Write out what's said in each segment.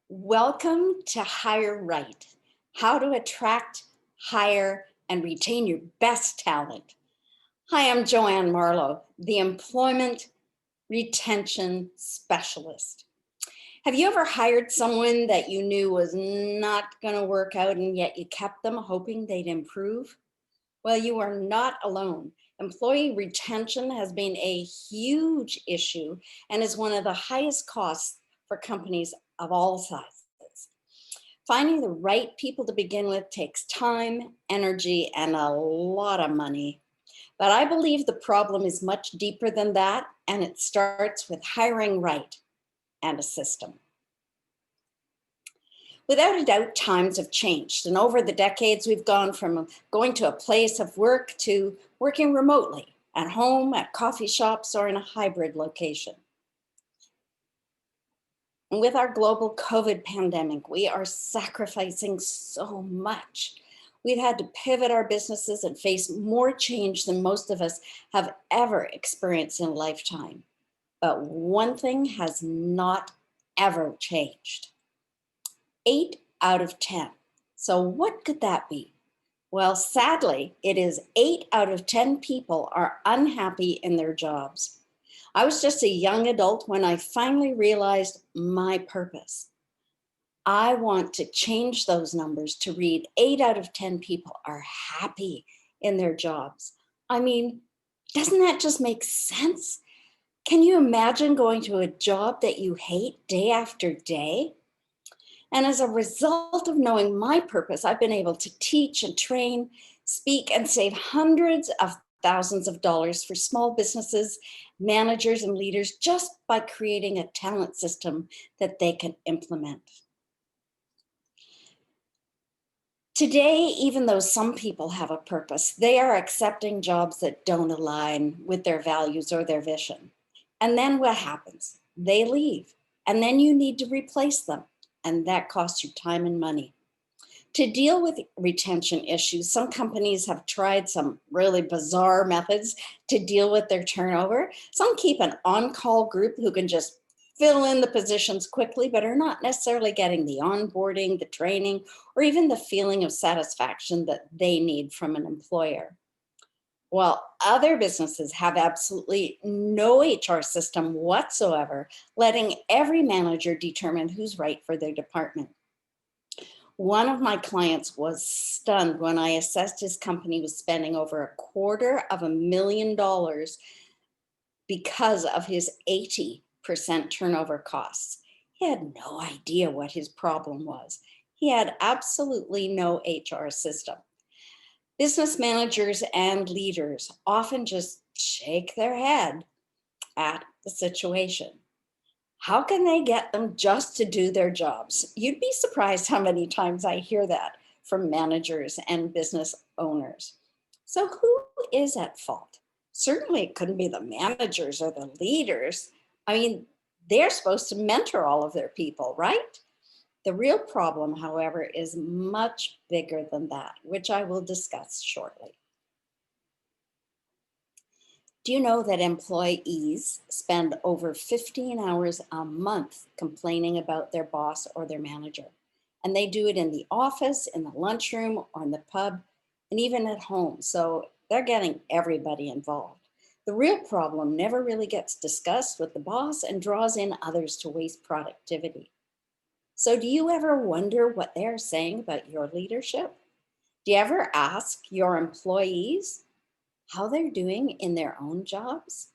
Welcome to Hire Right, how to attract, hire, and retain your best talent. Hi, I'm Joanne Marlowe, the Employment Retention Specialist. Have you ever hired someone that you knew was not going to work out and yet you kept them hoping they'd improve? Well, you are not alone. Employee retention has been a huge issue and is one of the highest costs for companies of all sizes. Finding the right people to begin with takes time, energy, and a lot of money. But I believe the problem is much deeper than that, and it starts with hiring right and a system. Without a doubt, times have changed. And over the decades, we've gone from going to a place of work to working remotely, at home, at coffee shops, or in a hybrid location. And with our global COVID pandemic, we are sacrificing so much. We've had to pivot our businesses and face more change than most of us have ever experienced in a lifetime. But one thing has not ever changed: 8 out of 10. So, what could that be? Well, sadly, it is 8 out of 10 people are unhappy in their jobs. I was just a young adult when I finally realized my purpose. I want to change those numbers to read 8 out of 10 people are happy in their jobs. I mean, doesn't that just make sense? Can you imagine going to a job that you hate day after day? And as a result of knowing my purpose, I've been able to teach and train, speak, and save hundreds of thousands of dollars for small businesses, managers, and leaders just by creating a talent system that they can implement. Today, even though some people have a purpose, they are accepting jobs that don't align with their values or their vision. And then what happens? They leave. And then you need to replace them. And that costs you time and money. To deal with retention issues, some companies have tried some really bizarre methods to deal with their turnover. Some keep an on call group who can just fill in the positions quickly, but are not necessarily getting the onboarding, the training, or even the feeling of satisfaction that they need from an employer. While other businesses have absolutely no HR system whatsoever, letting every manager determine who's right for their department. One of my clients was stunned when I assessed his company was spending over $250,000 because of his 80% turnover costs. He had no idea what his problem was. He had absolutely no HR system. Business managers and leaders often just shake their head at the situation. How can they get them just to do their jobs? You'd be surprised how many times I hear that from managers and business owners. So, who is at fault? Certainly, it couldn't be the managers or the leaders. I mean, they're supposed to mentor all of their people, right? The real problem, however, is much bigger than that, which I will discuss shortly. Do you know that employees spend over 15 hours a month complaining about their boss or their manager? And they do it in the office, in the lunchroom, or in the pub, and even at home. So they're getting everybody involved. The real problem never really gets discussed with the boss and draws in others to waste productivity. So, do you ever wonder what they're saying about your leadership? Do you ever ask your employees how they're doing in their own jobs?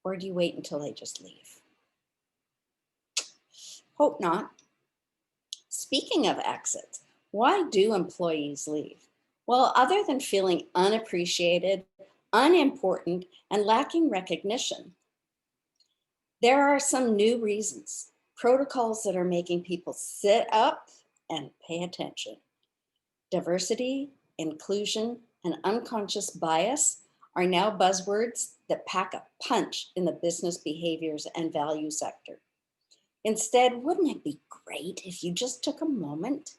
Or do you wait until they just leave? Hope not. Speaking of exits, why do employees leave? Well, other than feeling unappreciated, unimportant, and lacking recognition, there are some new reasons, protocols that are making people sit up and pay attention. Diversity, inclusion, and unconscious bias are now buzzwords that pack a punch in the business behaviors and value sector. Instead, wouldn't it be great if you just took a moment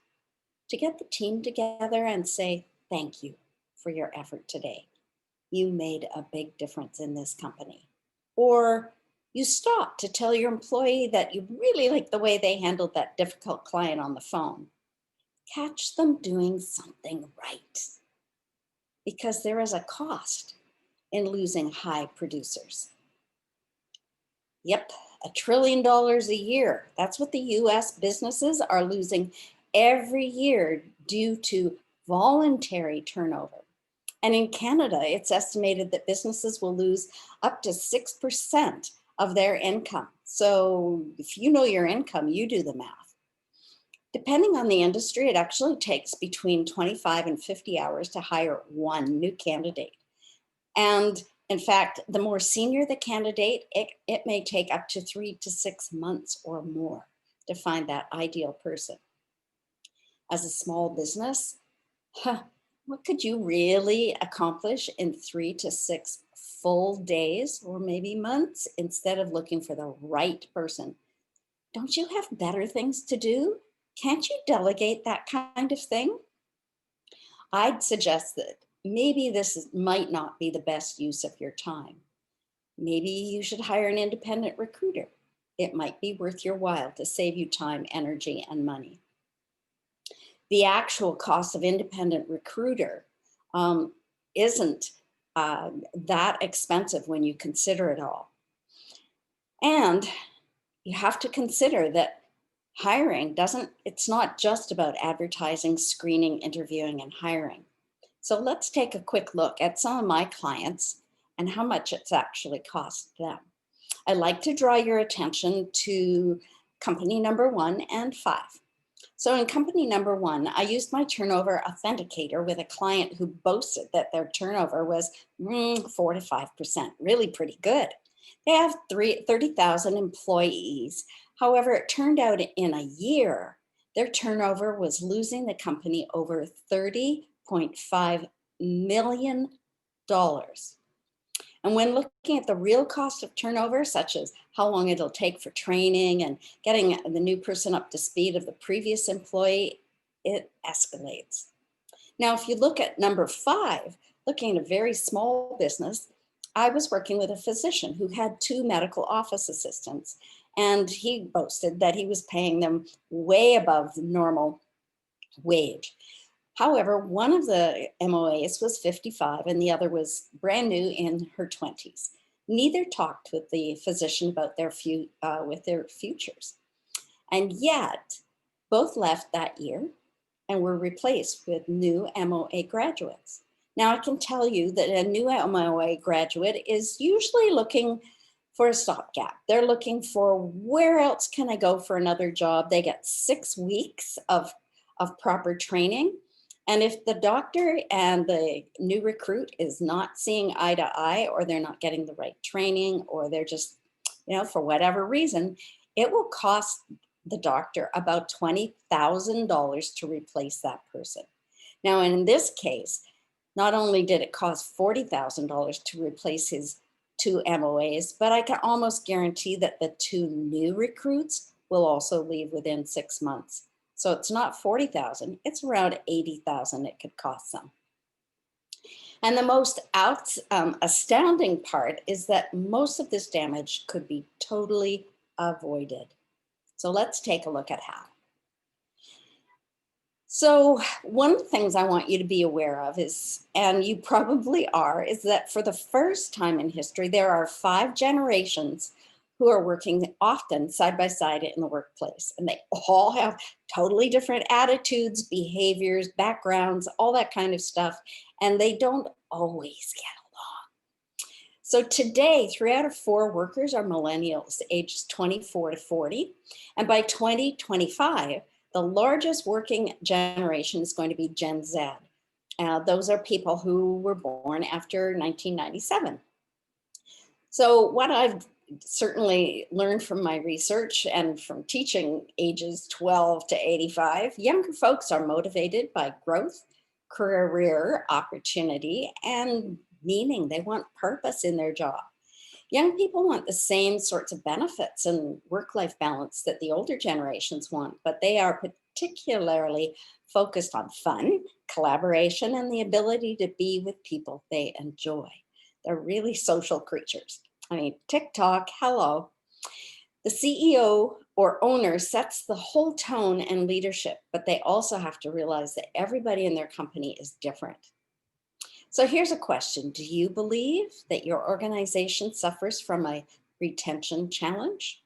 to get the team together and say, thank you for your effort today? You made a big difference in this company. Or You stop to tell your employee that you really like the way they handled that difficult client on the phone. Catch them doing something right because there is a cost in losing high producers. Yep, $1 trillion a year. That's what the US businesses are losing every year due to voluntary turnover. And in Canada, it's estimated that businesses will lose up to 6% of their income. So if you know your income, you do the math. Depending on the industry, it actually takes between 25 and 50 hours to hire one new candidate. And in fact, the more senior the candidate, it may take up to 3 to 6 months or more to find that ideal person. As a small business, huh, what could you really accomplish in 3 to 6 full days or maybe months instead of looking for the right person? Don't you have better things to do? Can't you delegate that kind of thing? I'd suggest that maybe might not be the best use of your time. Maybe you should hire an independent recruiter. It might be worth your while to save you time, energy, and money. The actual cost of independent recruiter um, isn't that expensive when you consider it all. And you have to consider that hiring it's not just about advertising, screening, interviewing, and hiring. So let's take a quick look at some of my clients and how much it's actually cost them. I'd like to draw your attention to company number 1 and 5. So in company number 1, I used my turnover authenticator with a client who boasted that their turnover was 4 to 5%, really pretty good. They have 30,000 employees. However, it turned out in a year, their turnover was losing the company over $30.5 million. And when looking at the real cost of turnover, such as how long it'll take for training and getting the new person up to speed of the previous employee, it escalates. Now, if you look at number 5, looking at a very small business, I was working with a physician who had 2 medical office assistants, and he boasted that he was paying them way above the normal wage. However, one of the MOAs was 55 and the other was brand new in her 20s. Neither talked with the physician about with their futures. And yet, both left that year and were replaced with new MOA graduates. Now, I can tell you that a new MOA graduate is usually looking for a stopgap. They're looking for where else can I go for another job? They get 6 weeks of proper training. And if the doctor and the new recruit is not seeing eye to eye, or they're not getting the right training, or they're just, for whatever reason, it will cost the doctor about $20,000 to replace that person. Now, in this case, not only did it cost $40,000 to replace his 2 MOAs, but I can almost guarantee that the 2 new recruits will also leave within 6 months. So it's not 40,000, it's around 80,000 it could cost them. And the most astounding part is that most of this damage could be totally avoided. So let's take a look at how. So one of the things I want you to be aware of is, and you probably are, is that for the first time in history, there are 5 generations who are working often side by side in the workplace. And they all have totally different attitudes, behaviors, backgrounds, all that kind of stuff. And they don't always get along. So today, 3 out of 4 workers are millennials, ages 24 to 40. And by 2025, the largest working generation is going to be Gen Z. Those are people who were born after 1997. So what I've certainly learned from my research and from teaching ages 12 to 85, younger folks are motivated by growth, career opportunity, and meaning. They want purpose in their job. Young people want the same sorts of benefits and work-life balance that the older generations want, but they are particularly focused on fun, collaboration, and the ability to be with people they enjoy. They're really social creatures. I mean, TikTok, hello. The CEO or owner sets the whole tone and leadership, but they also have to realize that everybody in their company is different. So here's a question. Do you believe that your organization suffers from a retention challenge?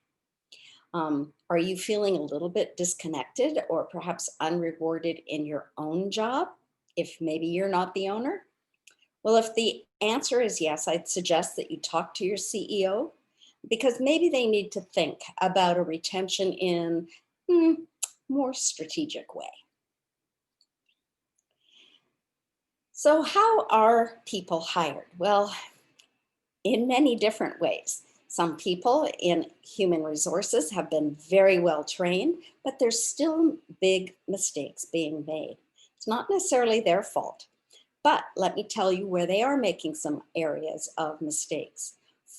Are you feeling a little bit disconnected or perhaps unrewarded in your own job if maybe you're not the owner? Well, if the answer is yes, I'd suggest that you talk to your CEO because maybe they need to think about a retention in hmm, more strategic way. So how are people hired? Well, in many different ways. Some people in human resources have been very well trained, but there's still big mistakes being made. It's not necessarily their fault. But let me tell you where they are making some areas of mistakes.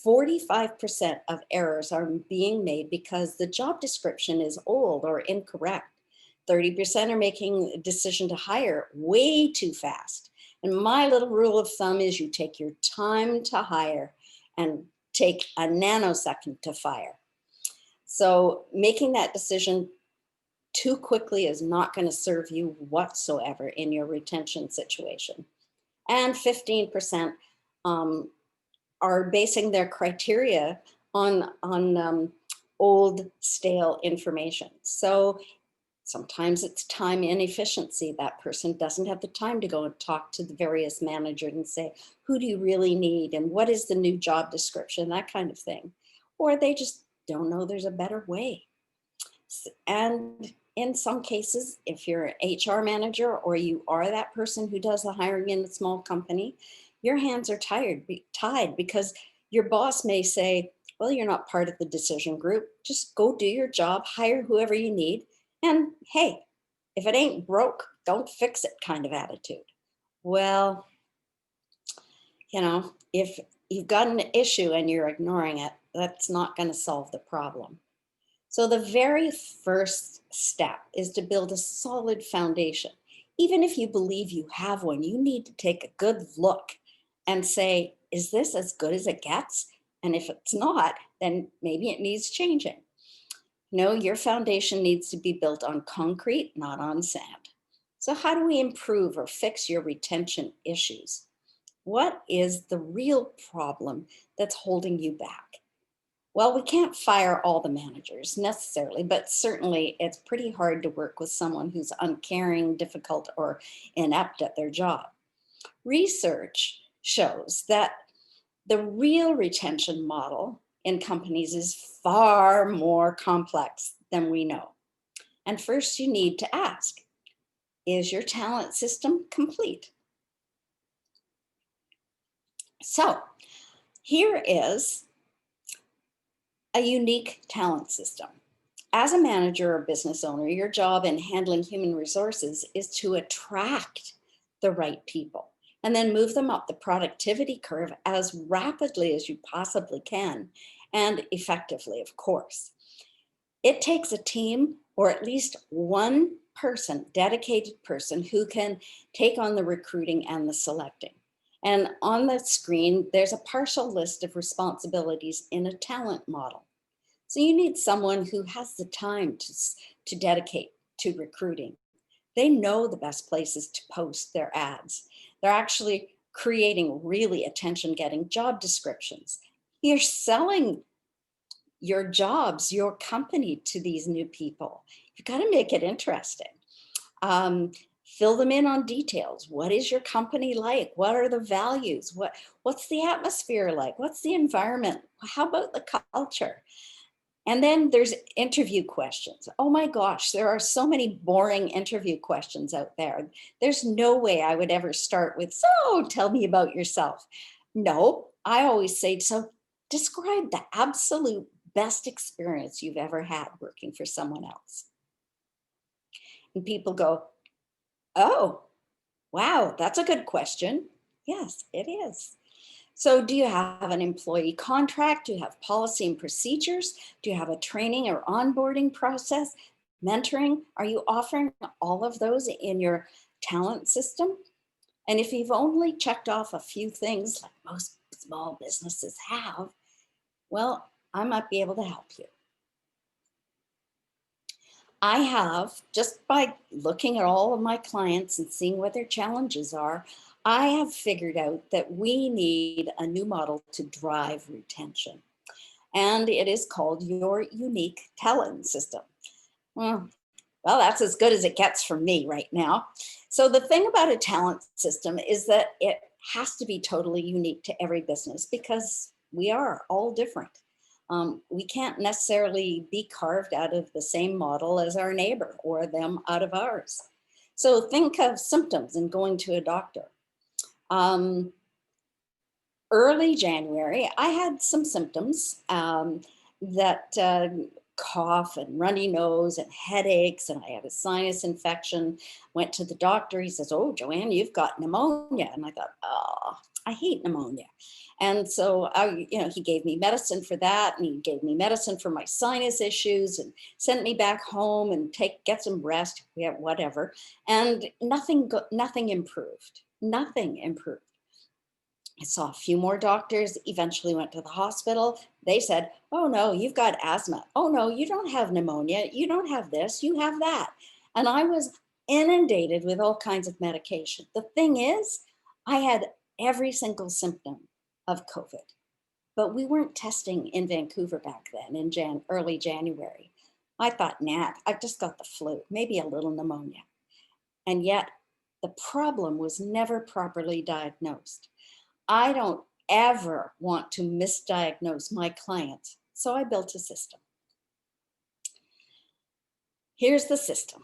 45% of errors are being made because the job description is old or incorrect. 30% are making a decision to hire way too fast. And my little rule of thumb is you take your time to hire and take a nanosecond to fire. So making that decision too quickly is not going to serve you whatsoever in your retention situation. And 15% um, are basing their criteria on old, stale information. So sometimes it's time inefficiency. That person doesn't have the time to go and talk to the various managers and say, who do you really need? And what is the new job description? That kind of thing. Or they just don't know there's a better way. And in some cases, if you're an HR manager or you are that person who does the hiring in a small company, your hands are tied because your boss may say, well, you're not part of the decision group. Just go do your job, hire whoever you need. And hey, if it ain't broke, don't fix it kind of attitude. Well, if you've got an issue and you're ignoring it, that's not going to solve the problem. So the very first step is to build a solid foundation. Even if you believe you have one, you need to take a good look and say, is this as good as it gets? And if it's not, then maybe it needs changing. No, your foundation needs to be built on concrete, not on sand. So how do we improve or fix your retention issues? What is the real problem that's holding you back? Well, we can't fire all the managers necessarily, but certainly it's pretty hard to work with someone who's uncaring, difficult, or inept at their job. Research shows that the real retention model in companies is far more complex than we know. And first, you need to ask, is your talent system complete? So here is a unique talent system. As a manager or business owner, your job in handling human resources is to attract the right people and then move them up the productivity curve as rapidly as you possibly can and effectively, of course. It takes a team or at least one person, dedicated person, who can take on the recruiting and the selecting. And on the screen, there's a partial list of responsibilities in a talent model. So you need someone who has the time to dedicate to recruiting. They know the best places to post their ads. They're actually creating really attention getting job descriptions. You're selling your jobs, your company to these new people. You've got to make it interesting. Um, Fill them in on details. What is your company like? What are the values? What's the atmosphere like? What's the environment? How about the culture? And then there's interview questions. Oh my gosh, there are so many boring interview questions out there. There's no way I would ever start with, so tell me about yourself. No, I always say, so describe the absolute best experience you've ever had working for someone else. And people go, oh, wow, that's a good question. Yes, it is. So do you have an employee contract? Do you have policy and procedures? Do you have a training or onboarding process? Mentoring? Are you offering all of those in your talent system? And if you've only checked off a few things, like most small businesses have, Well, I might be able to help you. I have, just by looking at all of my clients and seeing what their challenges are, I have figured out that we need a new model to drive retention. And it is called your unique talent system. Well, well, that's as good as it gets from me right now. So, the thing about a talent system is that it has to be totally unique to every business because we are all different. We can't necessarily be carved out of the same model as our neighbor or them out of ours. So, think of symptoms and going to a doctor. Um, Early January, I had some symptoms that cough and runny nose and headaches, and I had a sinus infection. Went to the doctor. He says, "Oh, Joanne, you've got pneumonia." And I thought, "Oh, I hate pneumonia." And so he gave me medicine for that, and he gave me medicine for my sinus issues, and sent me back home and get some rest, yeah, whatever. And nothing improved. Nothing improved. I saw a few more doctors, eventually went to the hospital. They said, "Oh no, you've got asthma. Oh no, you don't have pneumonia. You don't have this, you have that." And I was inundated with all kinds of medication. The thing is, I had every single symptom of COVID, but we weren't testing in Vancouver back then in early January. I thought, nah, I've just got the flu, maybe a little pneumonia. And yet the problem was never properly diagnosed. I don't ever want to misdiagnose my clients. So I built a system. Here's the system.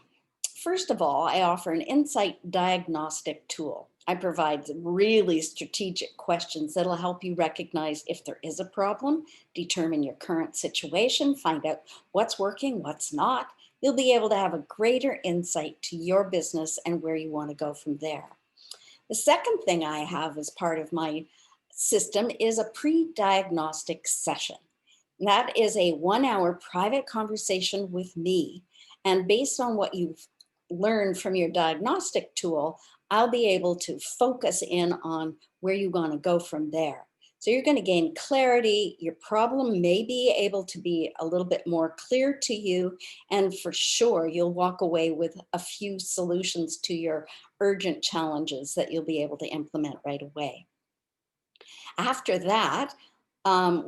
First of all, I offer an insight diagnostic tool. I provide really strategic questions that'll help you recognize if there is a problem, determine your current situation, find out what's working, what's not. You'll be able to have a greater insight to your business and where you want to go from there. The second thing I have as part of my system is a pre-diagnostic session. That is a 1 hour private conversation with me. And based on what you've learned from your diagnostic tool, I'll be able to focus in on where you want to go from there. So you're going to gain clarity. Your problem may be able to be a little bit more clear to you. And for sure, you'll walk away with a few solutions to your urgent challenges that you'll be able to implement right away. After that,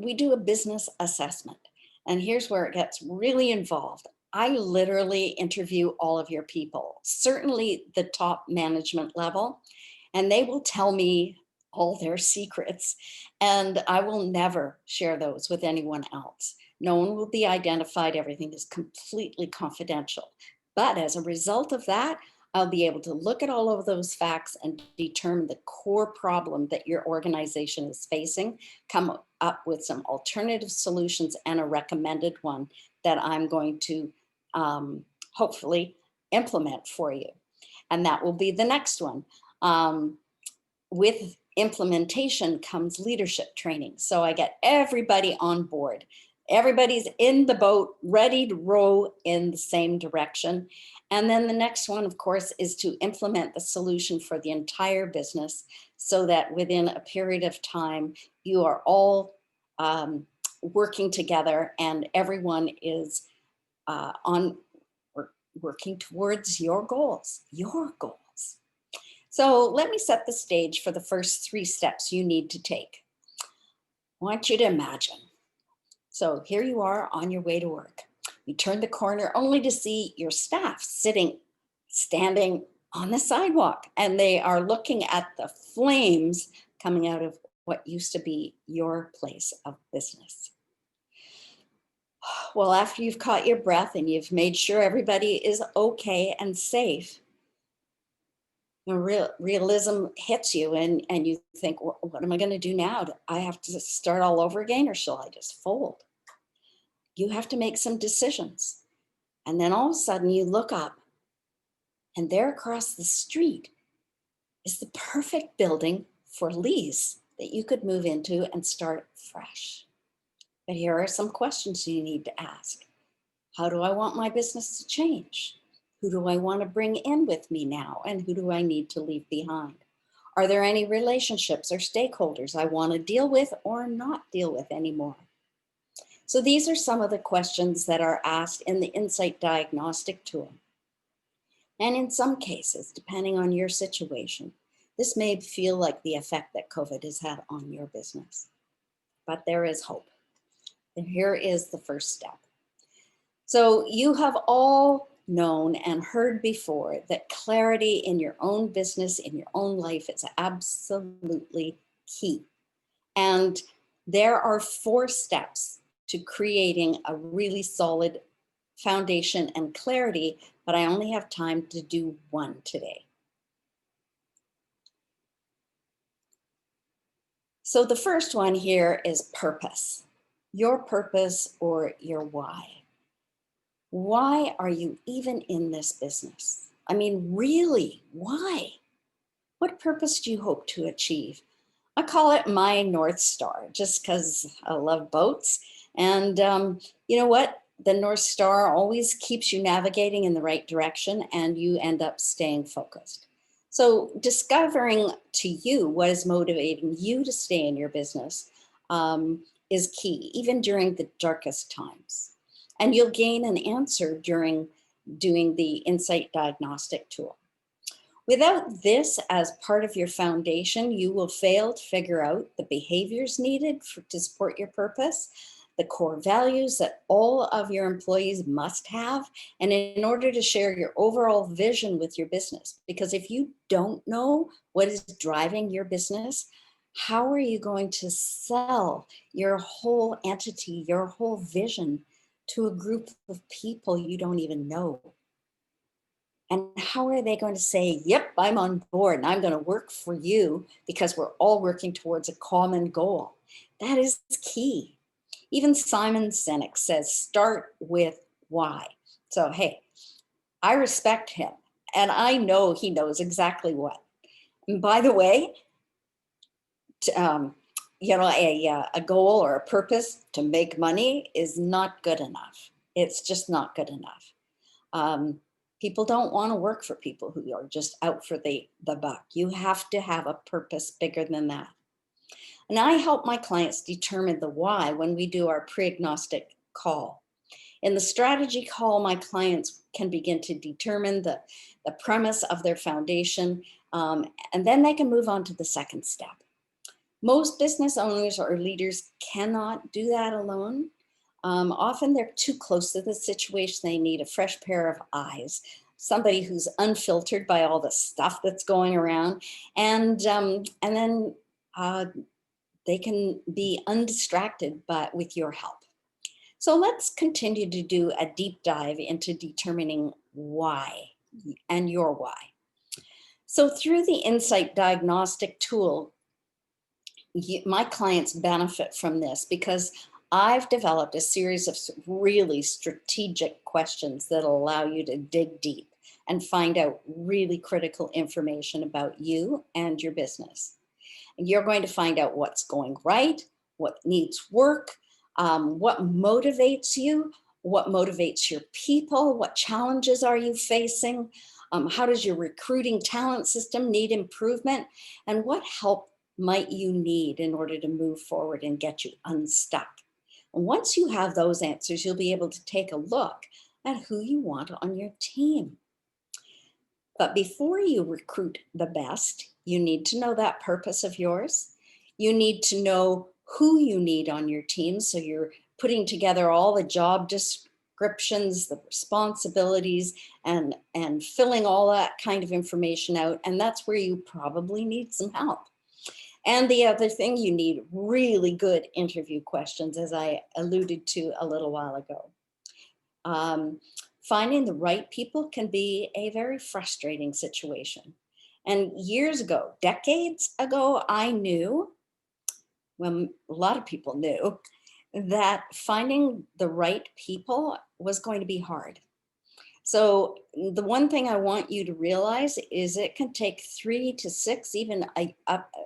we do a business assessment. And here's where it gets really involved. I literally interview all of your people, certainly the top management level, and they will tell me all their secrets. And I will never share those with anyone else. No one will be identified. Everything is completely confidential. But as a result of that, I'll be able to look at all of those facts and determine the core problem that your organization is facing, come up with some alternative solutions and a recommended one that I'm going to hopefully implement for you. And that will be the next one. With implementation comes leadership training. So I get everybody on board. Everybody's in the boat, ready to row in the same direction. And then the next one, of course, is to implement the solution for the entire business so that within a period of time, you are all working together and everyone is working towards your goals, So let me set the stage for the first 3 steps you need to take. I want you to imagine. So here you are on your way to work. You turn the corner only to see your staff standing on the sidewalk, and they are looking at the flames coming out of what used to be your place of business. Well, after you've caught your breath and you've made sure everybody is okay and safe, realism hits you and you think, what am I going to do now? Do I have to start all over again or shall I just fold? You have to make some decisions. And then all of a sudden you look up and there across the street is the perfect building for lease that you could move into and start fresh. But here are some questions you need to ask. How do I want my business to change? Who do I want to bring in with me now? And who do I need to leave behind? Are there any relationships or stakeholders I want to deal with or not deal with anymore? So these are some of the questions that are asked in the Insight Diagnostic tool. And in some cases, depending on your situation, this may feel like the effect that COVID has had on your business. But there is hope. And here is the first step. So you have all known and heard before that clarity in your own business, in your own life, is absolutely key. And there are 4 steps to creating a really solid foundation and clarity, but I only have time to do 1 today. So the first one here is purpose. Your purpose or your why. Why are you even in this business? I mean, really, why? What purpose do you hope to achieve? I call it my North Star, just because I love boats. And you know what? The North Star always keeps you navigating in the right direction and you end up staying focused. So discovering to you what is motivating you to stay in your business is key, even during the darkest times. And you'll gain an answer during doing the Insight Diagnostic tool. Without this as part of your foundation, you will fail to figure out the behaviors needed to support your purpose, the core values that all of your employees must have, and in order to share your overall vision with your business. Because if you don't know what is driving your business, how are you going to sell your whole entity, your whole vision to a group of people you don't even know? And how are they going to say, yep, I'm on board and I'm going to work for you because we're all working towards a common goal? That is key. Even Simon Sinek says, start with why. So, hey, I respect him and I know he knows exactly what. And by the way, a goal or a purpose to make money is not good enough. It's just not good enough. People don't want to work for people who are just out for the buck. You have to have a purpose bigger than that. And I help my clients determine the why when we do our pre-agnostic call. In the strategy call, my clients can begin to determine the premise of their foundation, and then they can move on to the second step. Most business owners or leaders cannot do that alone. Often they're too close to the situation. They need a fresh pair of eyes, somebody who's unfiltered by all the stuff that's going around, and then they can be undistracted with your help. So let's continue to do a deep dive into determining why and your why. So through the Insight Diagnostic tool, my clients benefit from this because I've developed a series of really strategic questions that allow you to dig deep and find out really critical information about you and your business. And you're going to find out what's going right, what needs work, what motivates you, what motivates your people, what challenges are you facing, how does your recruiting talent system need improvement, and what help might you need in order to move forward and get you unstuck. And once you have those answers, you'll be able to take a look at who you want on your team. But before you recruit the best, you need to know that purpose of yours. You need to know who you need on your team. So you're putting together all the job descriptions, the responsibilities, and filling all that kind of information out. And that's where you probably need some help. And the other thing, you need really good interview questions, as I alluded to a little while ago. Finding the right people can be a very frustrating situation. And years ago, decades ago, I knew, well, a lot of people knew, that finding the right people was going to be hard. So the one thing I want you to realize is it can take 3 to 6, even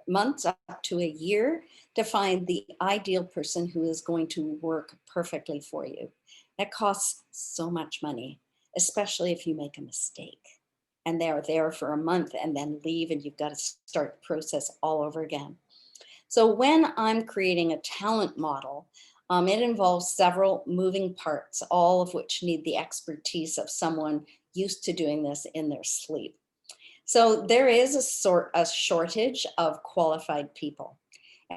months up to a year to find the ideal person who is going to work perfectly for you. That costs so much money, especially if you make a mistake and they're there for a month and then leave and you've got to start the process all over again. So when I'm creating a talent model, It involves several moving parts, all of which need the expertise of someone used to doing this in their sleep. So there is a shortage of qualified people.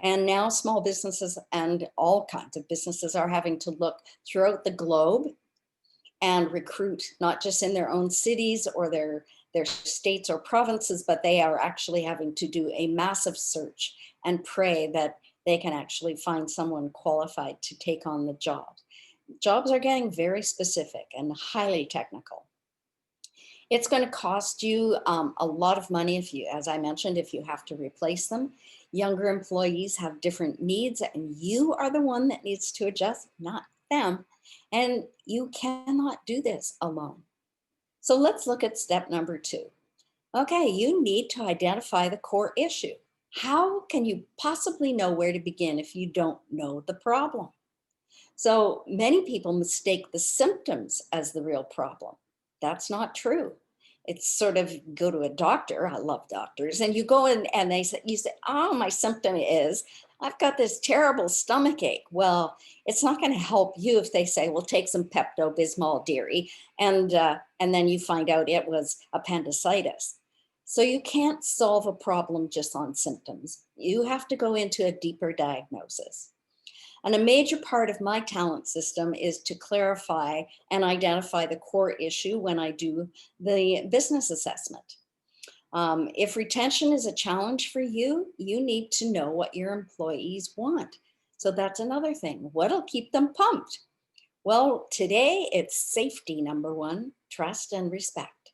And now small businesses and all kinds of businesses are having to look throughout the globe and recruit, not just in their own cities or their states or provinces, but they are actually having to do a massive search and pray that they can actually find someone qualified to take on the job. Jobs are getting very specific and highly technical. It's going to cost you a lot of money if you, as I mentioned, if you have to replace them. Younger employees have different needs, and you are the one that needs to adjust, not them. And you cannot do this alone. So let's look at step number 2. Okay, you need to identify the core issue. How can you possibly know where to begin if you don't know the problem? So many people mistake the symptoms as the real problem. That's not true. It's sort of go to a doctor. I love doctors. And you go in and you say, oh, my symptom is I've got this terrible stomach ache. Well, it's not going to help you if they say, well, take some Pepto-Bismol, dearie. And then you find out it was appendicitis. So you can't solve a problem just on symptoms. You have to go into a deeper diagnosis. And a major part of my talent system is to clarify and identify the core issue when I do the business assessment. If retention is a challenge for you, you need to know what your employees want. So that's another thing. What'll keep them pumped? Well, today it's safety, number 1, trust and respect.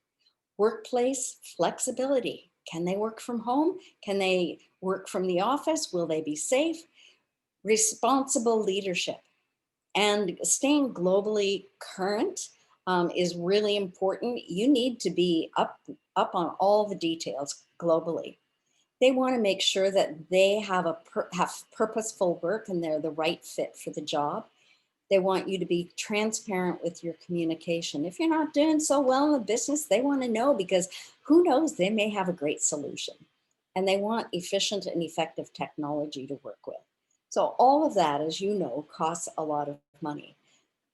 Workplace flexibility. Can they work from home? Can they work from the office? Will they be safe? Responsible leadership and staying globally current is really important. You need to be up on all the details globally. They want to make sure that they have have purposeful work and they're the right fit for the job. They want you to be transparent with your communication. If you're not doing so well in the business, they want to know, because who knows, they may have a great solution. And they want efficient and effective technology to work with. So all of that, as you know, costs a lot of money.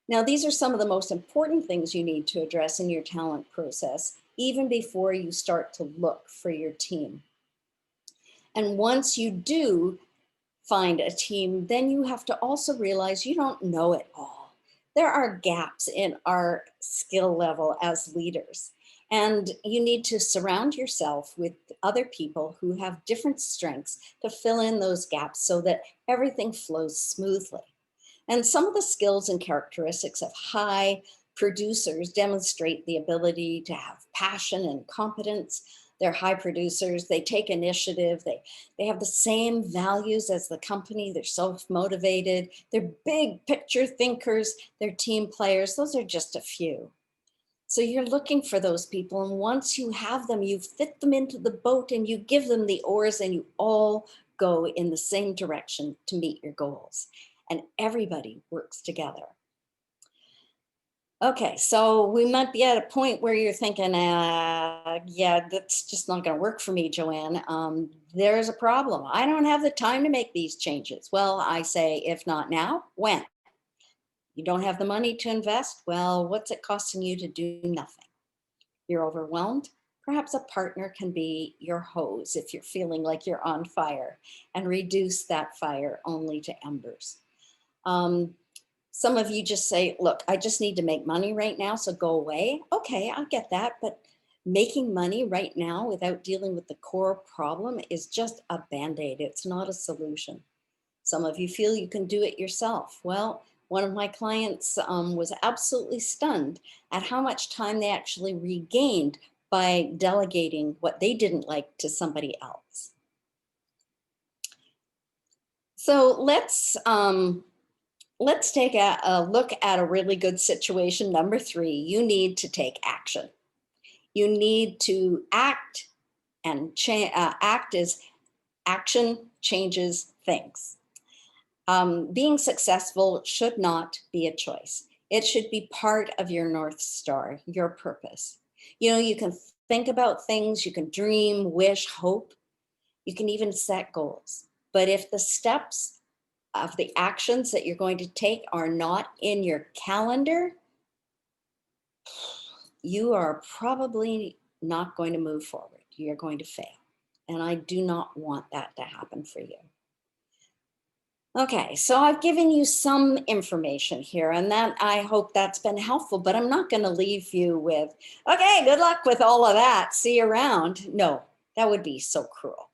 Now, these are some of the most important things you need to address in your talent process, even before you start to look for your team. And once you do find a team, then you have to also realize you don't know it all. There are gaps in our skill level as leaders. And you need to surround yourself with other people who have different strengths to fill in those gaps so that everything flows smoothly. And some of the skills and characteristics of high producers demonstrate the ability to have passion and competence. They're high producers, they take initiative, they have the same values as the company, they're self-motivated, they're big picture thinkers, they're team players. Those are just a few. So you're looking for those people, and once you have them, you fit them into the boat and you give them the oars, and you all go in the same direction to meet your goals. And everybody works together. Okay, so we might be at a point where you're thinking, yeah, that's just not going to work for me, Joanne. There's a problem. I don't have the time to make these changes. Well, I say, if not now, when? You don't have the money to invest? Well, what's it costing you to do nothing? You're overwhelmed? Perhaps a partner can be your hose if you're feeling like you're on fire, and reduce that fire only to embers. Some of you just say, look, I just need to make money right now, so go away. Okay, I get that, but making money right now without dealing with the core problem is just a Band-Aid. It's not a solution. Some of you feel you can do it yourself. Well, one of my clients was absolutely stunned at how much time they actually regained by delegating what they didn't like to somebody else. So let's take a look at a really good situation. Number 3, you need to take action. You need to act, and act is action changes things. Being successful should not be a choice. It should be part of your North Star, your purpose. You know, you can think about things, you can dream, wish, hope. You can even set goals. But if the steps of the actions that you're going to take are not in your calendar, you are probably not going to move forward. You're going to fail. And I do not want that to happen for you. Okay, so I've given you some information here, and that I hope that's been helpful, but I'm not going to leave you with, okay, good luck with all of that. See you around. No, that would be so cruel.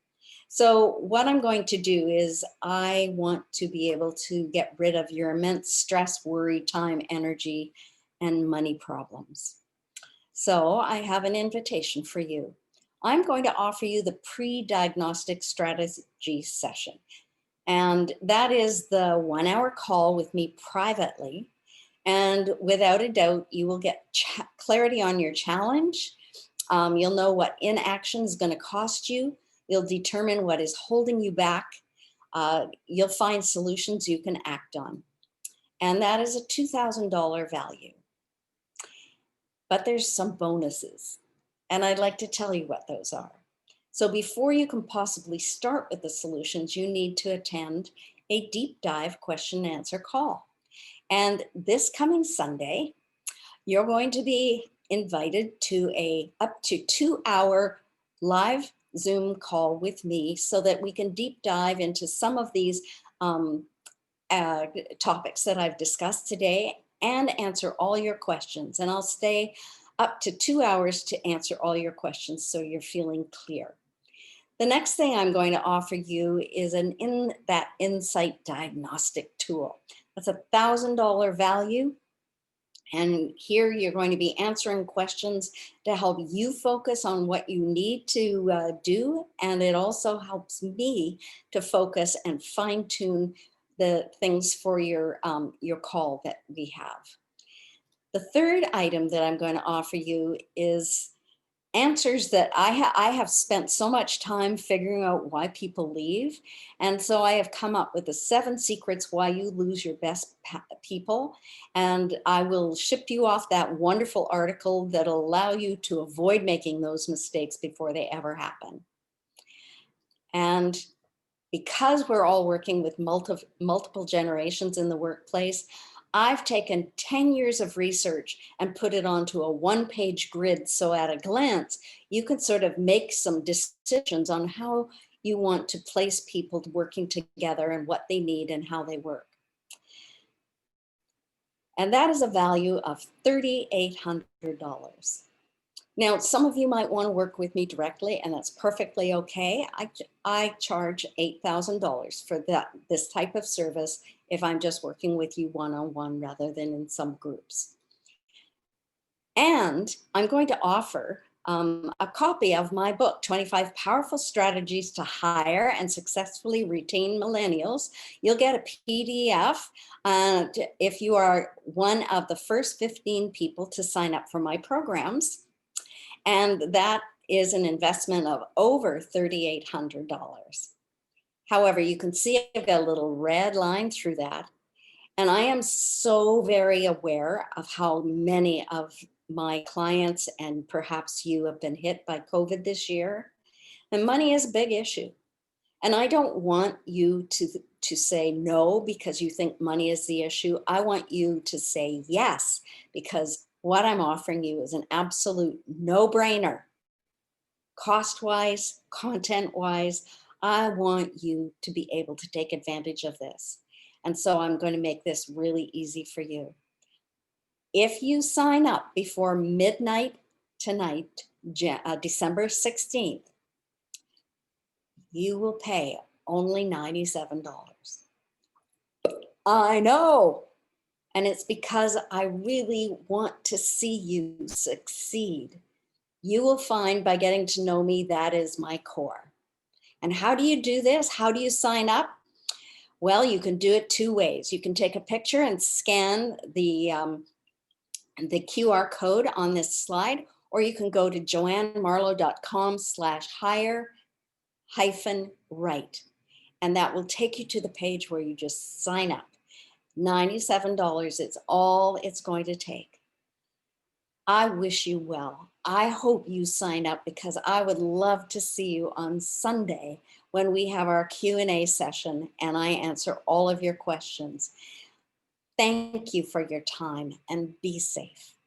So what I'm going to do is I want to be able to get rid of your immense stress, worry, time, energy, and money problems. So I have an invitation for you. I'm going to offer you the pre-diagnostic strategy session. And that is the 1 hour call with me privately. And without a doubt, you will get clarity on your challenge. You'll know what inaction is going to cost you. You'll determine what is holding you back. You'll find solutions you can act on. And that is a $2,000 value. But there's some bonuses. And I'd like to tell you what those are. So before you can possibly start with the solutions, you need to attend a deep dive question and answer call. And this coming Sunday, you're going to be invited to a up to 2 hour live Zoom call with me so that we can deep dive into some of these topics that I've discussed today and answer all your questions. And I'll stay up to 2 hours to answer all your questions so you're feeling clear. The next thing I'm going to offer you is that insight diagnostic tool. That's a $1,000 value. And here you're going to be answering questions to help you focus on what you need to do. And it also helps me to focus and fine tune the things for your call that we have. The third item that I'm going to offer you is answers that I have spent so much time figuring out why people leave. And so I have come up with the 7 secrets why you lose your best people. And I will ship you off that wonderful article that'll allow you to avoid making those mistakes before they ever happen. And because we're all working with multiple generations in the workplace, I've taken 10 years of research and put it onto a 1-page grid. So at a glance, you can sort of make some decisions on how you want to place people working together and what they need and how they work. And that is a value of $3,800. Now, some of you might want to work with me directly, and that's perfectly okay. I charge $8,000 for this type of service if I'm just working with you one-on-one rather than in some groups. And I'm going to offer a copy of my book, 25 Powerful Strategies to Hire and Successfully Retain Millennials. You'll get a PDF if you are one of the first 15 people to sign up for my programs. And that is an investment of over $3,800. However, you can see I've got a little red line through that. And I am so very aware of how many of my clients and perhaps you have been hit by COVID this year. And money is a big issue. And I don't want you to say no because you think money is the issue. I want you to say yes, because what I'm offering you is an absolute no-brainer. Cost-wise, content-wise, I want you to be able to take advantage of this. And so I'm going to make this really easy for you. If you sign up before midnight tonight, December 16th, you will pay only $97. I know. And it's because I really want to see you succeed. You will find by getting to know me, that is my core. And how do you do this? How do you sign up? Well, you can do it 2 ways. You can take a picture and scan the QR code on this slide, or you can go to joannemarlowe.com/hire-right. And that will take you to the page where you just sign up. $97, it's all it's going to take. I wish you well. I hope you sign up because I would love to see you on Sunday when we have our Q&A session and I answer all of your questions. Thank you for your time and be safe.